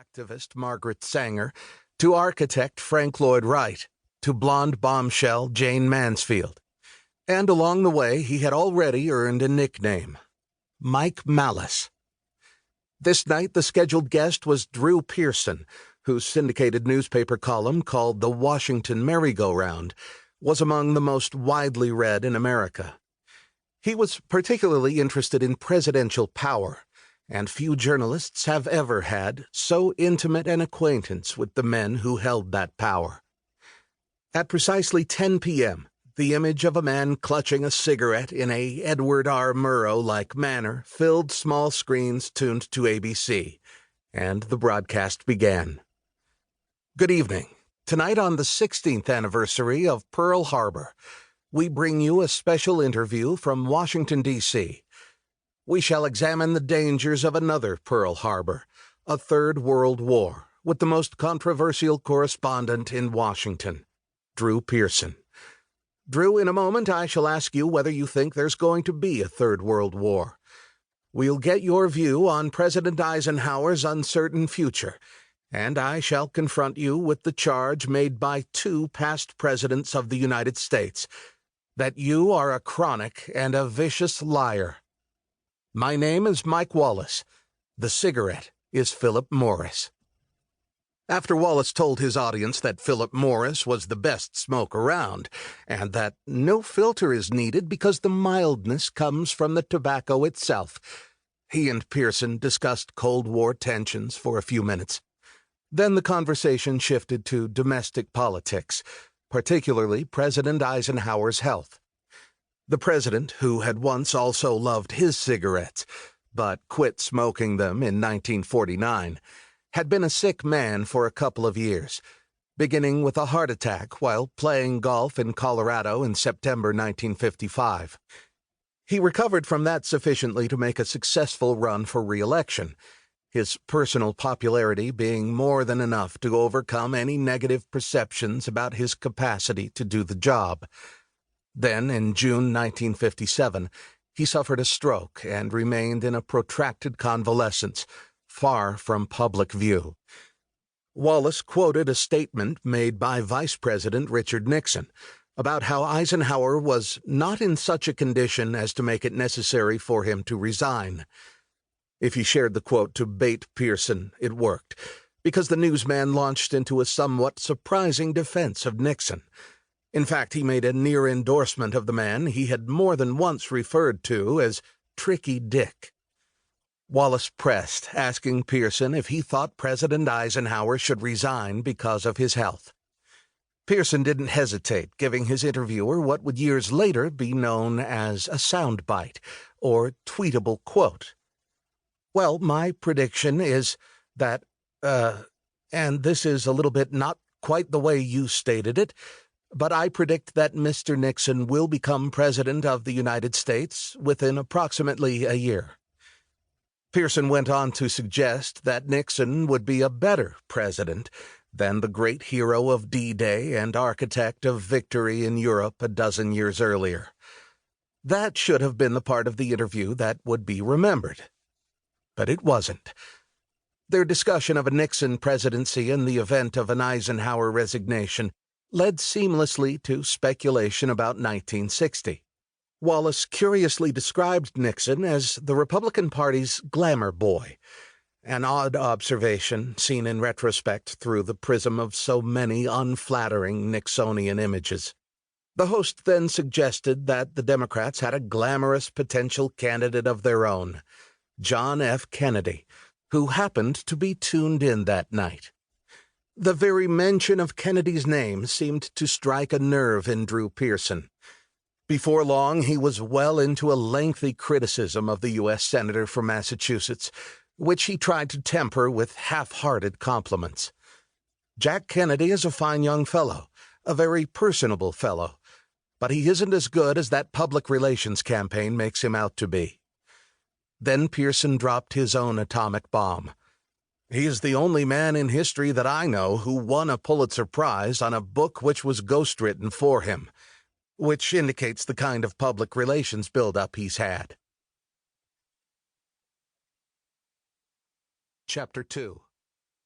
activist Margaret Sanger, to architect Frank Lloyd Wright, to blonde bombshell Jane Mansfield. And along the way, he had already earned a nickname: Mike Malice. This night, the scheduled guest was Drew Pearson, whose syndicated newspaper column, called The Washington Merry-Go-Round, was among the most widely read in America. He was particularly interested in presidential power, and few journalists have ever had so intimate an acquaintance with the men who held that power. At precisely 10 p.m., the image of a man clutching a cigarette in a Edward R. Murrow-like manner filled small screens tuned to ABC, and the broadcast began. Good evening. Tonight, on the 16th anniversary of Pearl Harbor, we bring you a special interview from Washington, D.C. We shall examine the dangers of another Pearl Harbor, a Third World War, with the most controversial correspondent in Washington, Drew Pearson. Drew, in a moment I shall ask you whether you think there's going to be a Third World War. We'll get your view on President Eisenhower's uncertain future, and I shall confront you with the charge made by 2 past presidents of the United States, that you are a chronic and a vicious liar. My name is Mike Wallace. The cigarette is Philip Morris. After Wallace told his audience that Philip Morris was the best smoke around, and that no filter is needed because the mildness comes from the tobacco itself, he and Pearson discussed Cold War tensions for a few minutes. Then the conversation shifted to domestic politics, particularly President Eisenhower's health. The president, who had once also loved his cigarettes, but quit smoking them in 1949, had been a sick man for a couple of years, beginning with a heart attack while playing golf in Colorado in September 1955. He recovered from that sufficiently to make a successful run for re-election, his personal popularity being more than enough to overcome any negative perceptions about his capacity to do the job. Then, in June 1957, he suffered a stroke and remained in a protracted convalescence, far from public view. Wallace quoted a statement made by Vice President Richard Nixon about how Eisenhower was not in such a condition as to make it necessary for him to resign. If he shared the quote to bait Pearson, it worked, because the newsman launched into a somewhat surprising defense of Nixon. In fact, he made a near endorsement of the man he had more than once referred to as Tricky Dick. Wallace pressed, asking Pearson if he thought President Eisenhower should resign because of his health. Pearson didn't hesitate, giving his interviewer what would years later be known as a soundbite, or tweetable quote. Well, my prediction is that, and this is a little bit not quite the way you stated it, but I predict that Mr. Nixon will become President of the United States within approximately a year. Pearson went on to suggest that Nixon would be a better president than the great hero of D-Day and architect of victory in Europe a dozen years earlier. That should have been the part of the interview that would be remembered. But it wasn't. Their discussion of a Nixon presidency in the event of an Eisenhower resignation led seamlessly to speculation about 1960. Wallace curiously described Nixon as the Republican Party's glamour boy, an odd observation seen in retrospect through the prism of so many unflattering Nixonian images. The host then suggested that the Democrats had a glamorous potential candidate of their own, John F. Kennedy, who happened to be tuned in that night. The very mention of Kennedy's name seemed to strike a nerve in Drew Pearson. Before long, he was well into a lengthy criticism of the U.S. Senator from Massachusetts, which he tried to temper with half-hearted compliments. Jack Kennedy is a fine young fellow, a very personable fellow, but he isn't as good as that public relations campaign makes him out to be. Then Pearson dropped his own atomic bomb. He is the only man in history that I know who won a Pulitzer Prize on a book which was ghostwritten for him, which indicates the kind of public relations build-up he's had. Chapter 2.